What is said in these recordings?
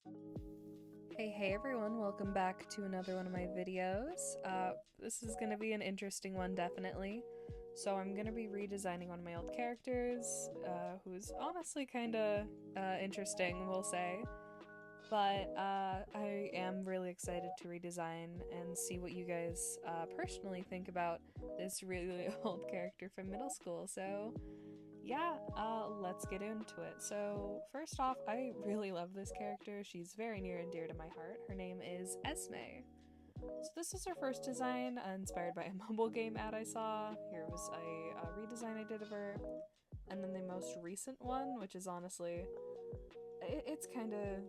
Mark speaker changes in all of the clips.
Speaker 1: Hey everyone, welcome back to another one of my videos. This is gonna be an interesting one, definitely. So I'm gonna be redesigning one of my old characters, who's honestly kinda interesting, we'll say. But I am really excited to redesign and see what you guys personally think about this really old character from middle school. So yeah, let's get into it. So, first off, I really love this character. She's very near and dear to my heart. Her name is Esme. So, this is her first design, inspired by a mobile game ad I saw. Here was a redesign I did of her. And then the most recent one, which is honestly, it's kind of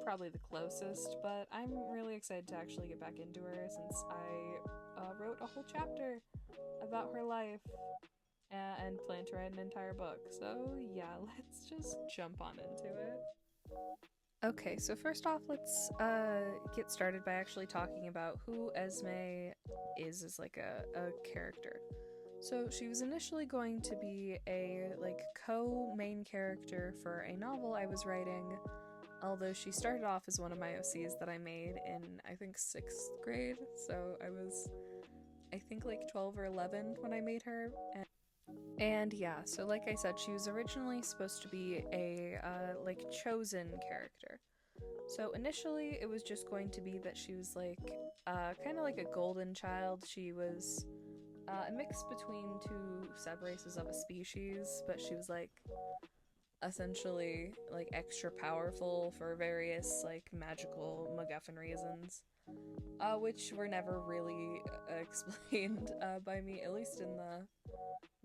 Speaker 1: probably the closest, but I'm really excited to actually get back into her since I wrote a whole chapter about her life and plan to write an entire book. So, yeah, let's just jump on into it. Okay, so first off, let's get started by actually talking about who Esme is as like a character. So she was initially going to be a like co-main character for a novel I was writing, although she started off as one of my OCs that I made in I think 6th grade. So I was I think like 12 or 11 when I made her. And yeah, so like I said, she was originally supposed to be a like chosen character. So initially, it was just going to be that she was like kind of like a golden child. She was a mix between two subraces of a species, but she was like essentially like extra powerful for various like magical MacGuffin reasons, which were never really explained by me, at least in the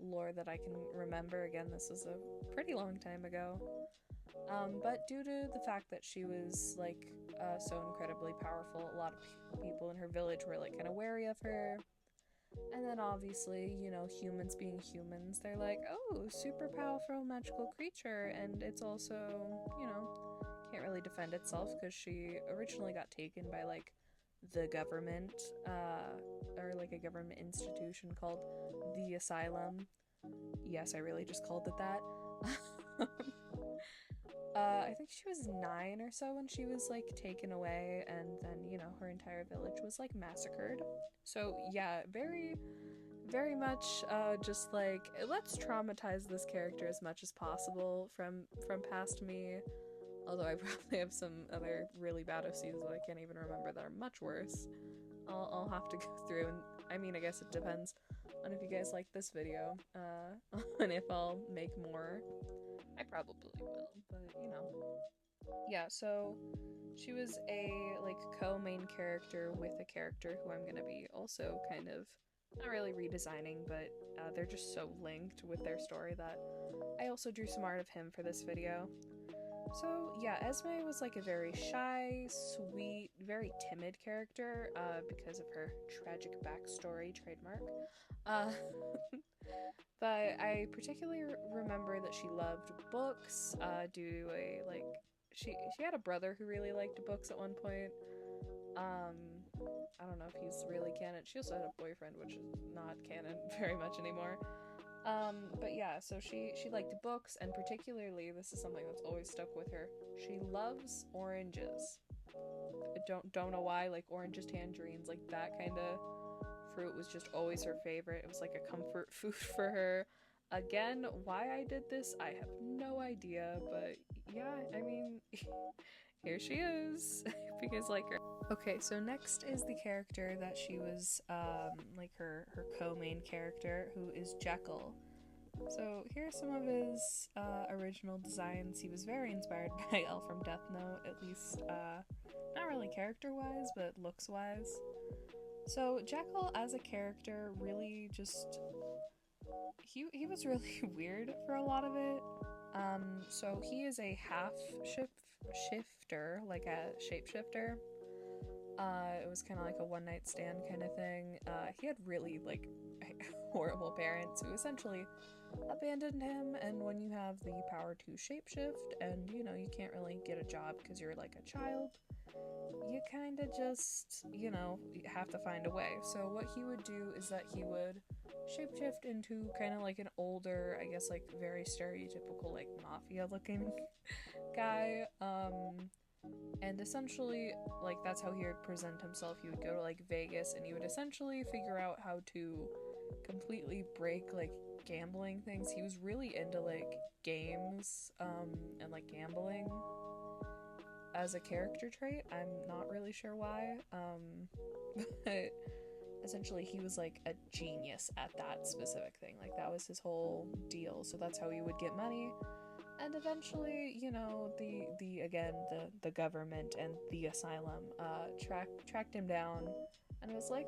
Speaker 1: lore that I can remember. Again, this was a pretty long time ago. But due to the fact that she was like so incredibly powerful, a lot of people in her village were like kind of wary of her. And then obviously, you know, humans being humans, they're like, oh, super powerful magical creature, and it's also, you know, can't really defend itself because she originally got taken by like the government, or like a government institution called the Asylum. Yes, I really just called it that. I think she was 9 or so when she was like taken away, and then you know her entire village was like massacred. So yeah, very much just like let's traumatize this character as much as possible from past me. Although I probably have some other really bad OCs that I can't even remember that are much worse. I'll have to go through and I mean I guess it depends on if you guys like this video, and if I'll make more. I probably will, but you know. Yeah, so she was a like co-main character with a character who I'm gonna be also kind of not really redesigning, but they're just so linked with their story that I also drew some art of him for this video. So yeah, Esme was like a very shy, sweet, very timid character because of her tragic backstory trademark. Uh, but I particularly remember that she loved books. Due to a like, she had a brother who really liked books at one point. Um, I don't know if he's really canon. She also had a boyfriend, which is not canon very much anymore. But yeah, so she liked books, and particularly this is something that's always stuck with her. She loves oranges. Don't know why, like oranges, tangerines, like that kind of fruit was just always her favorite. It was like a comfort food for her. Again, why I did this, I have no idea, but yeah, I mean, here she is because like her. Okay, so next is the character that she was like her co-main character, who is Jekyll. So here are some of his original designs. He was very inspired by Elle from Death Note, at least not really character-wise, but looks-wise. So Jekyll as a character really just he was really weird for a lot of it. So he is a half shifter, like a shapeshifter. It was kind of like a one night stand kind of thing. He had really like horrible parents who essentially abandoned him. And when you have the power to shapeshift, and you know you can't really get a job because you're like a child, you kind of just have to find a way. So what he would do is that he would shapeshift into kind of like an older, I guess like very stereotypical like mafia looking guy. And essentially, like, that's how he would present himself. He would go to like Vegas and he would essentially figure out how to completely break like gambling things. He was really into like games and like gambling as a character trait. I'm not really sure why. But essentially he was like a genius at that specific thing. Like that was his whole deal. So that's how he would get money. And eventually, you know, the government and the asylum tracked him down and was like,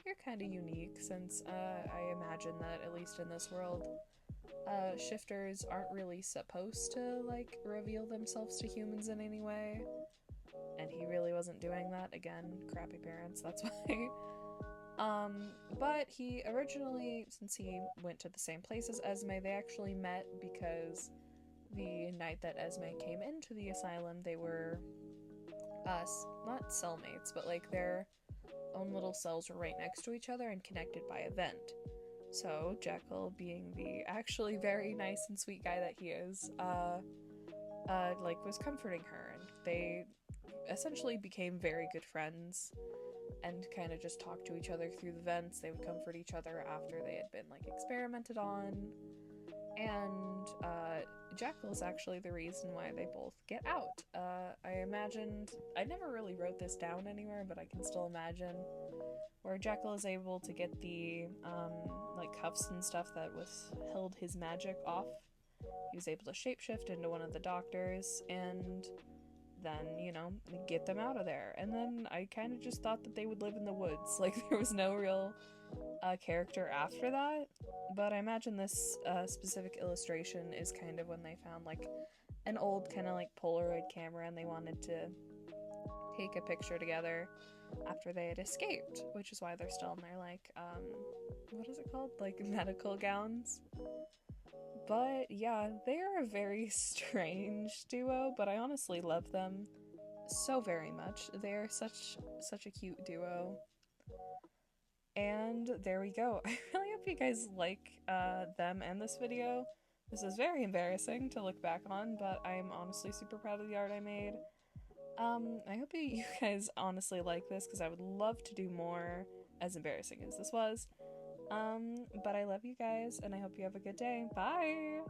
Speaker 1: you're kind of unique, since I imagine that at least in this world, shifters aren't really supposed to like reveal themselves to humans in any way, and he really wasn't doing that. Again, crappy parents, that's why. But he originally, since he went to the same place as Esme, they actually met because the night that Esme came into the asylum, they were, not cellmates, but like their own little cells were right next to each other and connected by a vent. So Jekyll, being the actually very nice and sweet guy that he is, like was comforting her, and they essentially became very good friends and kind of just talked to each other through the vents. They would comfort each other after they had been like experimented on. And Jekyll is actually the reason why they both get out. I imagined, I never really wrote this down anywhere, but I can still imagine where Jekyll is able to get the like cuffs and stuff that was held his magic off. He was able to shapeshift into one of the doctors and then, you know, get them out of there. And then I kind of just thought that they would live in the woods. Like, there was no real character after that. But I imagine this specific illustration is kind of when they found, like, an old kind of, like, Polaroid camera and they wanted to take a picture together after they had escaped, which is why they're still in their, like, what is it called? Like, medical gowns. But yeah, they are a very strange duo, but I honestly love them so very much. They are such a cute duo. And there we go. I really hope you guys like them and this video. This is very embarrassing to look back on, but I'm honestly super proud of the art I made. I hope you guys honestly like this, because I would love to do more, as embarrassing as this was. But I love you guys, and I hope you have a good day. Bye!